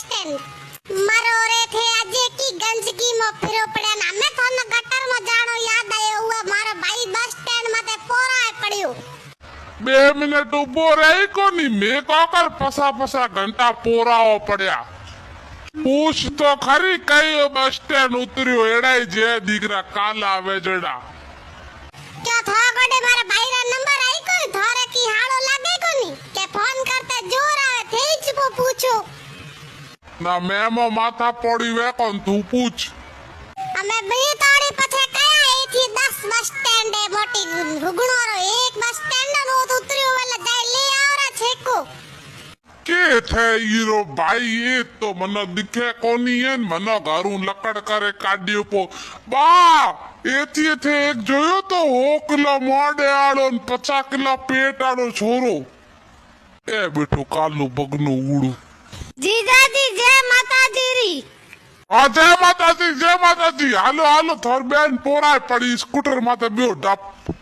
stand मारो रे थे अजे की गंजगी में फिरो पड़या ना मैं तो न गटर में जानो याद आयो हुआ मारो भाई बस स्टैंड माथे पोराए पड़यो 2 મિનિટ ઉભો રહી કોની મેં કોકર પસા ઘંટા પોરાઓ પડ્યા પૂછ તો ખરી કયો બસ સ્ટેન્ડ ઉતર્યો એડાય જે દીકરા કાલા વેજડા क्या था गडे मारा भाई रा नंबर आई कोई थारे की हालो लागे कोनी के फोन करते जोर आवे थे ज वो पूछो ના મેમો માથા પડી વે કોણ તું પૂછ અમે બે તાળી પછે કયા એથી 10 બસ સ્ટેન્ડ એ મોટી ઘુગણોરો એક બસ સ્ટેન્ડ નો ઉતર્યો વેલે જાય લે આવરા છેકો કે થે હીરો ભાઈ એ તો મને દિખે કોની હે મને ઘરું લકડ કરે કાઢ્યો પો બા એથી એક જોયો તો 1 કિલો મોડે આળો ને 50 કિલો પેટ આળો છોરો એ બેઠો કાલનું પગનું ઉડું જીજાજી જય માતાજી રી હા જય માતાજી હાલો થોર બેન પોરાય પડી સ્કૂટર માથે બેઠો ડપ